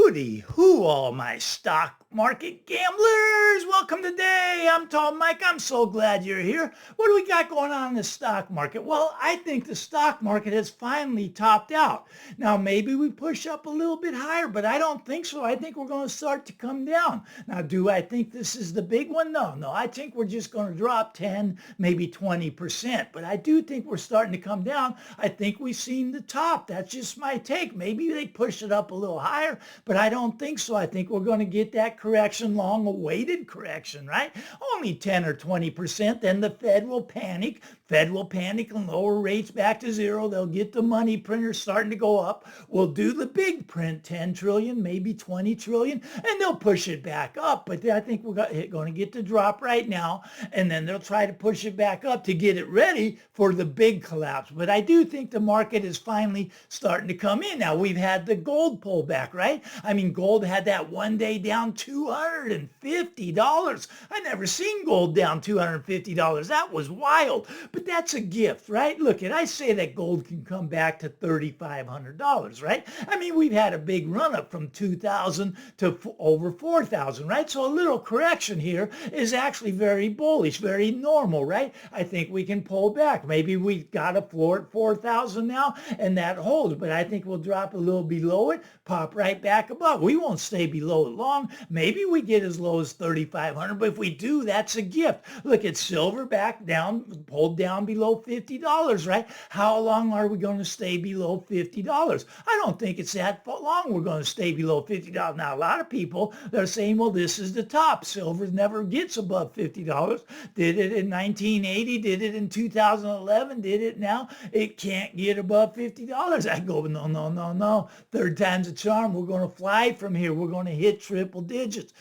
Hooty hoo, all my stock market gamblers. Welcome today. I'm Tall Mike. I'm so glad you're here. What do we got going on in the stock market? Well, I think the stock market has finally topped out. Now, maybe we push up a little bit higher, but I don't think so. I think we're going to start to come down. Now, do I think this is the big one? No. I think we're just going to drop 10, maybe 20%. But I do think we're starting to come down. I think we've seen the top. That's just my take. Maybe they push it up a little higher, but I don't think so. I think we're going to get that correction, long-awaited correction, right? Only 10 or 20%, then the Fed will panic. Fed will panic and lower rates back to zero. They'll get the money printers starting to go up. We'll do the big print, 10 trillion, maybe 20 trillion, and they'll push it back up. But I think we're going to get the drop right now, and then they'll try to push it back up to get it ready for the big collapse. But I do think the market is finally starting to come in. Now, we've had the gold pullback, right? I mean, gold had that one day down $250. I never seen gold down $250. That was wild. But that's a gift, right? Look, and I say that gold can come back to $3,500, right? I mean, we've had a big run up from 2,000 to over 4,000, right? So a little correction here is actually very bullish, very normal, right? I think we can pull back. Maybe we got a floor at 4,000 now, and that holds. But I think we'll drop a little below it, pop right back above. We won't stay below it long. Maybe we get as low as 3,500, but if we do, that's a gift. Look at silver back down, pulled down below $50, right? How long are we going to stay below $50? I don't think it's that long we're going to stay below $50. Now, a lot of people, they're saying, well, this is the top. Silver never gets above $50. Did it in 1980, did it in 2011, did it now? It can't get above $50. I go, no. Third time's a charm. We're going to fly from here. We're going to hit triple digits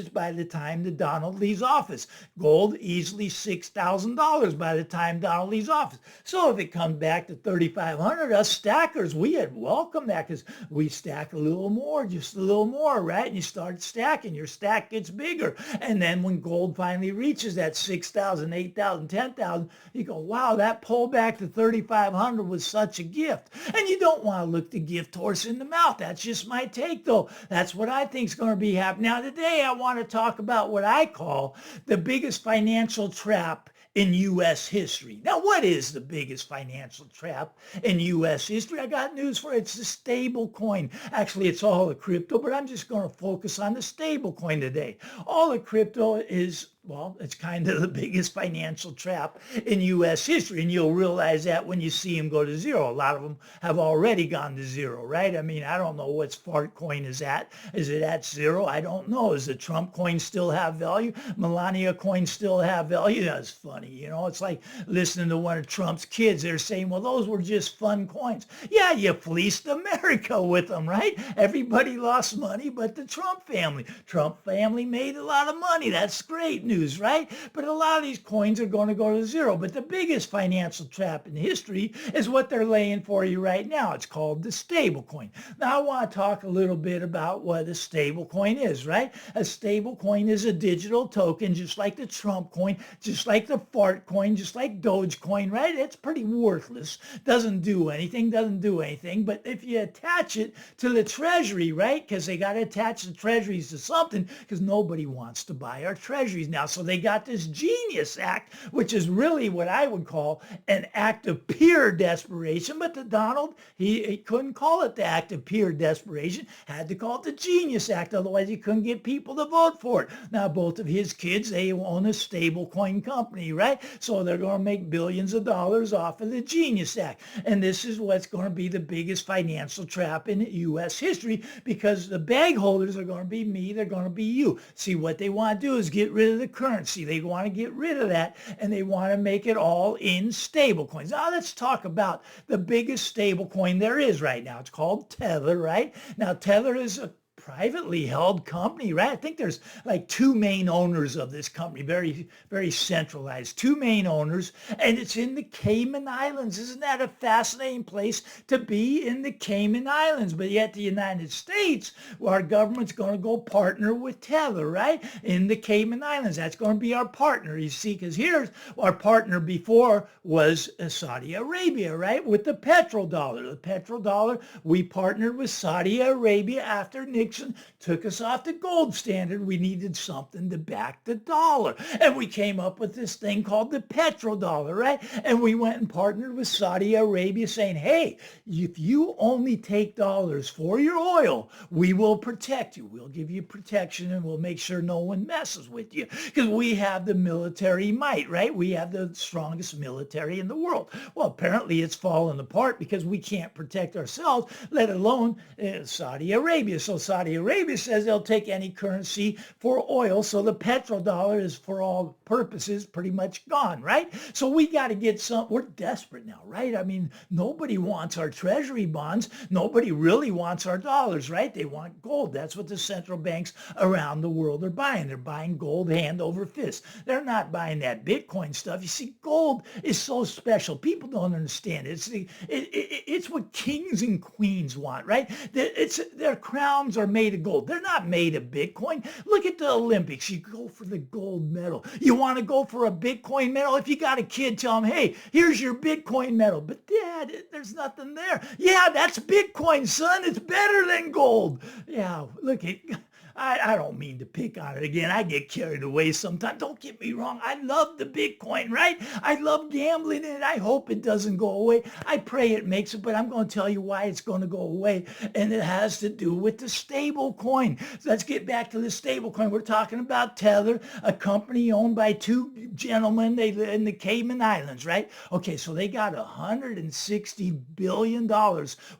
by the time that Donald leaves office. Gold easily $6,000 by the time Donald leaves office. So if it comes back to 3,500, us stackers, we had welcomed that because we stack a little more, just a little more, right? And you start stacking. Your stack gets bigger. And then when gold finally reaches that 6,000, 8,000, 10,000, you go, wow, that pullback to 3,500 was such a gift. And you don't want to look the gift horse in the mouth. That's just my take, though. That's what I think is going to be happening. Now, today I want to talk about what I call the biggest financial trap in U.S. history. Now, what is the biggest financial trap in U.S. history? I got news for it. It's the stable coin. Actually, it's all the crypto, but I'm just going to focus on the stable coin today. All the crypto is, well, it's kind of the biggest financial trap in U.S. history, and you'll realize that when you see them go to zero. A lot of them have already gone to zero, right? I mean, I don't know what fart coin is at. Is it at zero? I don't know. Does the Trump coin still have value? Melania coin still have value? That's funny. You know, it's like listening to one of Trump's kids. They're saying, well, those were just fun coins. Yeah, you fleeced America with them, right? Everybody lost money but the Trump family. Trump family made a lot of money. That's great news, right? But a lot of these coins are going to go to zero. But the biggest financial trap in history is what they're laying for you right now. It's called the stable coin. Now, I want to talk a little bit about what a stable coin is, right? A stable coin is a digital token, just like the Trump coin, just like the fart coin, just like Dogecoin, right? It's pretty worthless. Doesn't do anything. But if you attach it to the treasury, right? Because they got to attach the treasuries to something because nobody wants to buy our treasuries now. So they got this Genius Act, which is really what I would call an act of pure desperation. But the Donald, he couldn't call it the act of pure desperation, had to call it the Genius Act. Otherwise, he couldn't get people to vote for it. Now, both of his kids, they own a stablecoin company, right? So they're going to make billions of dollars off of the Genius Act. And this is what's going to be the biggest financial trap in U.S. history because the bag holders are going to be me. They're going to be you. See, what they want to do is get rid of the currency. They want to get rid of that, and they want to make it all in stable coins. Now, let's talk about the biggest stable coin there is right now. It's called Tether, right? Now, Tether is a privately held company, right? I think there's like two main owners of this company, very, very centralized, two main owners, and it's in the Cayman Islands. Isn't that a fascinating place to be, in the Cayman Islands? But yet the United States, well, our government's going to go partner with Tether, right? In the Cayman Islands. That's going to be our partner, you see, because here's our partner before was Saudi Arabia, right? With the petrodollar. The petrodollar, we partnered with Saudi Arabia after Nixon took us off the gold standard. We needed something to back the dollar. And we came up with this thing called the petrodollar, right? And we went and partnered with Saudi Arabia saying, hey, if you only take dollars for your oil, we will protect you. We'll give you protection and we'll make sure no one messes with you because we have the military might, right? We have the strongest military in the world. Well, apparently it's fallen apart because we can't protect ourselves, let alone Saudi Arabia. So Saudi Arabia says they'll take any currency for oil. So the petrodollar is for all purposes pretty much gone, right? So we got to get we're desperate now, right? I mean, nobody wants our treasury bonds. Nobody really wants our dollars, right? They want gold. That's what the central banks around the world are buying. They're buying gold hand over fist. They're not buying that Bitcoin stuff. You see, gold is so special. People don't understand it. It's what kings and queens want, right? Their crowns are made of gold. They're not made of Bitcoin. Look at the Olympics. You go for the gold medal. You want to go for a Bitcoin medal? If you got a kid, tell him, hey, here's your Bitcoin medal. But Dad, there's nothing there. Yeah, that's Bitcoin, son. It's better than gold. Yeah, look at... I don't mean to pick on it again. I get carried away sometimes. Don't get me wrong. I love the Bitcoin, right? I love gambling in it. I hope it doesn't go away. I pray it makes it, but I'm going to tell you why it's going to go away. And it has to do with the stable coin. So let's get back to the stable coin. We're talking about Tether, a company owned by two gentlemen. They live in the Cayman Islands, right? Okay, so they got $160 billion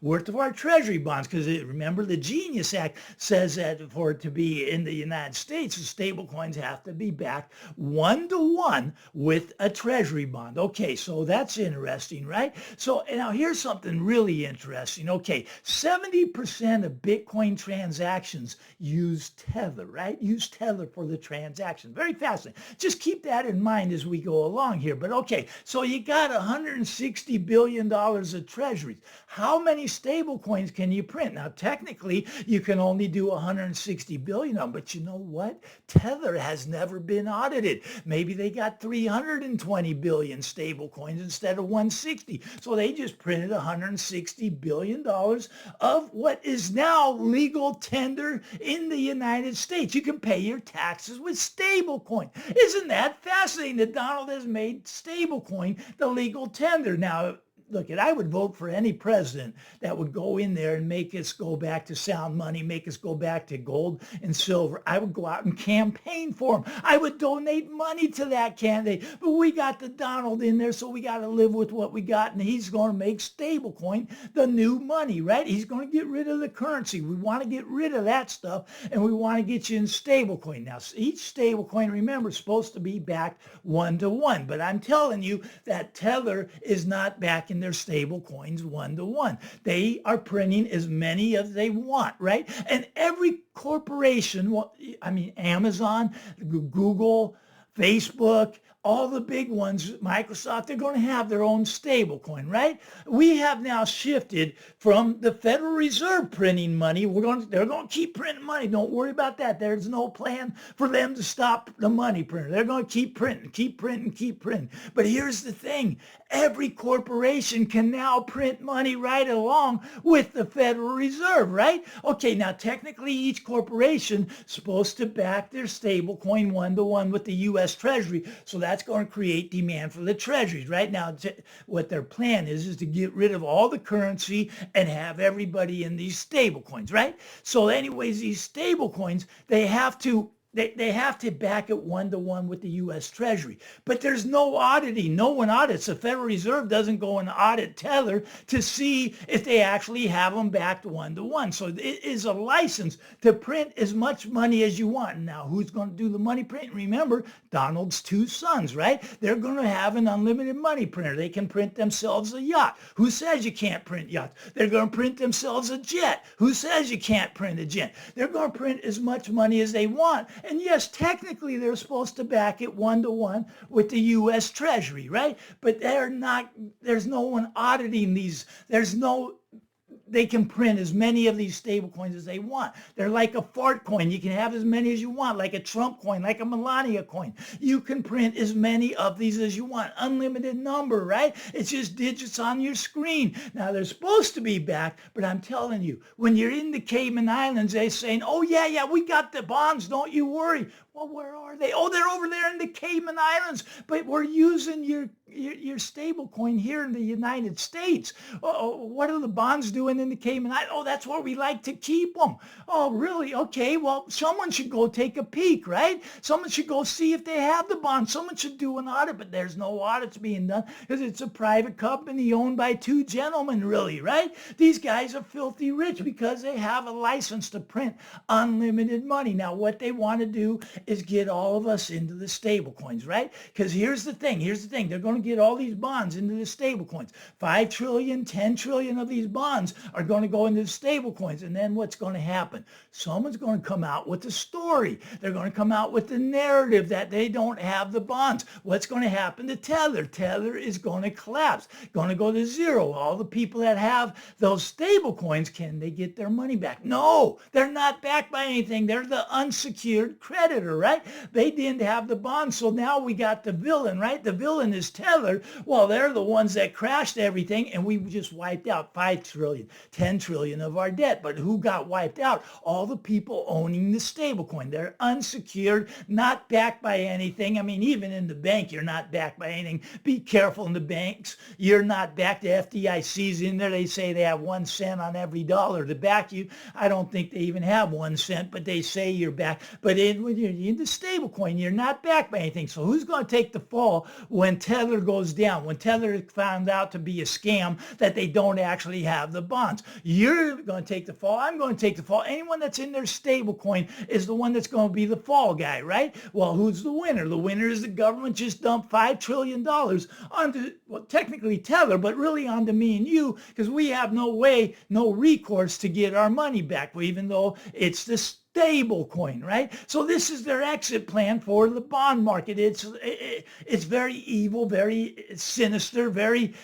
worth of our treasury bonds because remember the Genius Act says that for it to be in the United States, the stable coins have to be backed 1-to-1 with a treasury bond. Okay, so that's interesting, right? So now here's something really interesting. Okay, 70% of Bitcoin transactions use Tether, right? Use Tether for the transaction. Very fascinating. Just keep that in mind as we go along here. But okay, so you got $160 billion of treasuries. How many stable coins can you print? Now, technically, you can only do 160 billion of them, but you know what? Tether has never been audited. Maybe they got 320 billion stable coins instead of 160. So they just printed $160 billion of what is now legal tender in the United States. You can pay your taxes with stable coin. Isn't that fascinating that Donald has made stable coin the legal tender? Now, look, I would vote for any president that would go in there and make us go back to sound money, make us go back to gold and silver. I would go out and campaign for him. I would donate money to that candidate. But we got the Donald in there, so we got to live with what we got. And he's going to make stablecoin the new money, right? He's going to get rid of the currency. We want to get rid of that stuff, and we want to get you in stablecoin. Now, each stablecoin, remember, is supposed to be backed 1-to-1. But I'm telling you that Tether is not backing their stable coins 1-to-1. They are printing as many as they want, right? And every corporation, Amazon, Google, Facebook, all the big ones, Microsoft, they're going to have their own stable coin, right? We have now shifted from the Federal Reserve printing money. They're going to keep printing money. Don't worry about that. There's no plan for them to stop the money printer. They're going to keep printing, keep printing, keep printing. But here's the thing. Every corporation can now print money right along with the Federal Reserve, right? Okay, now technically each corporation is supposed to back their stable coin 1-to-1 with the U.S. Treasury. So that's going to create demand for the treasuries. Right now, what their plan is to get rid of all the currency and have everybody in these stable coins, right? So anyways, these stable coins, they have to They have to back it 1-to-1 with the U.S. Treasury. But there's no auditing. No one audits. The Federal Reserve doesn't go and audit Tether to see if they actually have them backed 1-to-1. So it is a license to print as much money as you want. Now, who's going to do the money print? Remember, Donald's two sons, right? They're going to have an unlimited money printer. They can print themselves a yacht. Who says you can't print yachts? They're going to print themselves a jet. Who says you can't print a jet? They're going to print as much money as they want. And yes, technically they're supposed to back it 1-to-1 with the U.S. Treasury, right? But they're not, there's no one auditing these. They can print as many of these stable coins as they want. They're like a fart coin. You can have as many as you want, like a Trump coin, like a Melania coin. You can print as many of these as you want. Unlimited number, right? It's just digits on your screen. Now, they're supposed to be backed, but I'm telling you, when you're in the Cayman Islands, they're saying, oh, yeah, we got the bonds. Don't you worry. Well, where are they? Oh, they're over there in the Cayman Islands, but we're using your stable coin here in the United States. What are the bonds doing in the Cayman Islands? Oh, that's where we like to keep them. Oh, really? Okay, well, someone should go take a peek, right? Someone should go see if they have the bonds. Someone should do an audit, but there's no audits being done because it's a private company owned by two gentlemen, really, right? These guys are filthy rich because they have a license to print unlimited money. Now, what they want to do is get all of us into the stable coins, right? Because here's the thing. They're going to get all these bonds into the stable coins. 5 trillion, 10 trillion of these bonds are going to go into the stable coins. And then what's going to happen? Someone's going to come out with a story. They're going to come out with the narrative that they don't have the bonds. What's going to happen to Tether? Tether is going to collapse, going to go to zero. All the people that have those stable coins, can they get their money back? No, they're not backed by anything. They're the unsecured creditor, right? They didn't have the bonds. So now we got the villain, right? The villain is Tether. Well, they're the ones that crashed everything, and we just wiped out 5 trillion, 10 trillion of our debt. But who got wiped out? All the people owning the stablecoin. They're unsecured, not backed by anything. I mean, even in the bank, you're not backed by anything. Be careful in the banks. You're not backed. The FDIC's in there. They say they have 1 cent on every dollar to back you. I don't think they even have 1 cent, but they say you're backed. But when you're in the stablecoin, you're not backed by anything. So who's going to take the fall when Tether goes down? When Tether found out to be a scam that they don't actually have the bonds? You're going to take the fall. I'm going to take the fall. Anyone that's in their stablecoin is the one that's going to be the fall guy, right? Well, who's the winner? The winner is the government just dumped $5 trillion onto, well, technically Tether, but really onto me and you, because we have no way, no recourse to get our money back, even though it's the stable coin, right? So this is their exit plan for the bond market. It's very evil, very sinister, very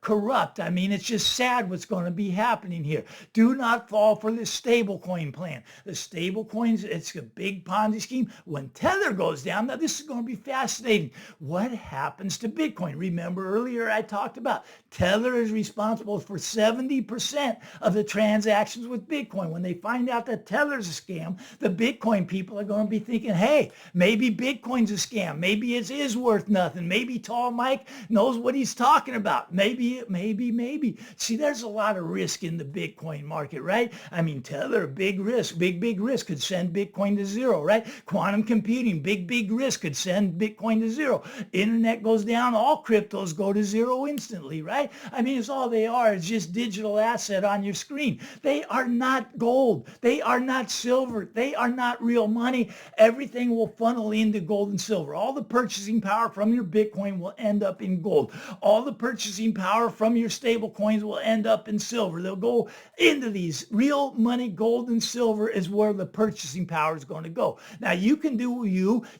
corrupt. I mean, it's just sad what's going to be happening here. Do not fall for this stable coin plan. The stable coins, it's a big Ponzi scheme. When Tether goes down, now this is going to be fascinating. What happens to Bitcoin? Remember earlier I talked about Tether is responsible for 70% of the transactions with Bitcoin. When they find out that Tether's a scam, the Bitcoin people are going to be thinking, hey, maybe Bitcoin's a scam. Maybe it is worth nothing. Maybe Tall Mike knows what he's talking about. Maybe. See, there's a lot of risk in the Bitcoin market, right? I mean, Tether, big risk, big risk could send Bitcoin to zero, right? Quantum computing, big risk could send Bitcoin to zero. Internet goes down, all cryptos go to zero instantly, right? I mean, it's all they are. It's just digital asset on your screen. They are not gold. They are not silver. They are not real money. Everything will funnel into gold and silver. All the purchasing power from your Bitcoin will end up in gold. All the purchasing power from your stable coins will end up in silver. They'll go into these. Real money, gold and silver is where the purchasing power is going to go. Now, you can do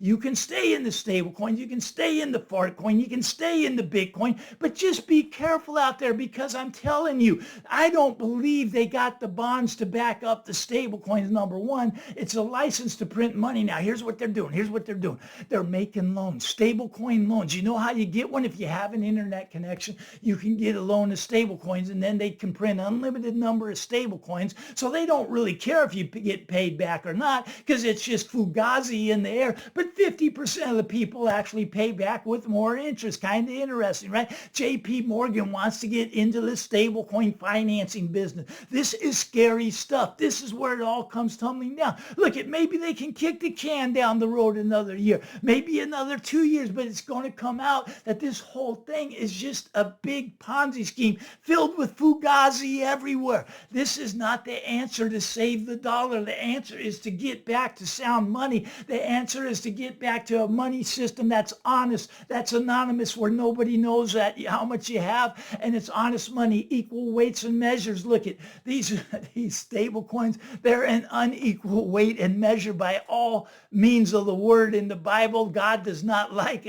you can stay in the stable coins. You can stay in the fart coin. You can stay in the Bitcoin, but just be careful out there, because I'm telling you, I don't believe they got the bonds to back up the stable coins, number one. It's a license to print money. Now, here's what they're doing. They're making loans, stable coin loans. You know how you get one? If you have an internet connection, you can get a loan of stable coins, and then they can print unlimited number of stable coins. So they don't really care if you get paid back or not, because it's just fugazi in the air. But 50% of the people actually pay back with more interest. Kind of interesting, right? JP Morgan wants to get into the stable coin financing business. This is scary stuff. This is where it all comes tumbling tumbling down. Look, maybe they can kick the can down the road another year, maybe another 2 years, but it's going to come out that this whole thing is just a big Ponzi scheme filled with fugazi everywhere. This is not the answer to save the dollar. The answer is to get back to sound money. The answer is to get back to a money system that's honest, that's anonymous, where nobody knows that how much you have, and it's honest money, equal weights and measures. Look at these stable coins. They're an unequal weight and measure by all means of the word in the Bible. God does not like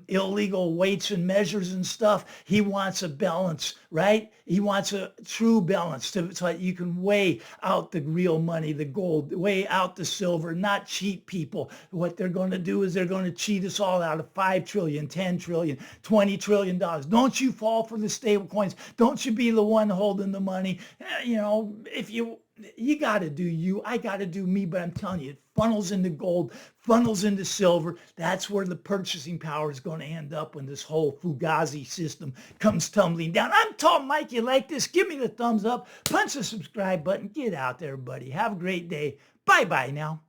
illegal weights and measures and stuff. He wants a balance, right? He wants a true balance so that you can weigh out the real money, the gold, weigh out the silver, not cheat people. What they're going to do is they're going to cheat us all out of 5 trillion, 10 trillion, 20 trillion dollars. Don't you fall for the stable coins. Don't you be the one holding the money. If you got to do you, I got to do me, but I'm telling you, it funnels into gold, funnels into silver. That's where the purchasing power is going to end up when this whole fugazi system comes tumbling down. I'm Tom Mike. You like this? Give me the thumbs up. Punch the subscribe button. Get out there, buddy. Have a great day. Bye-bye now.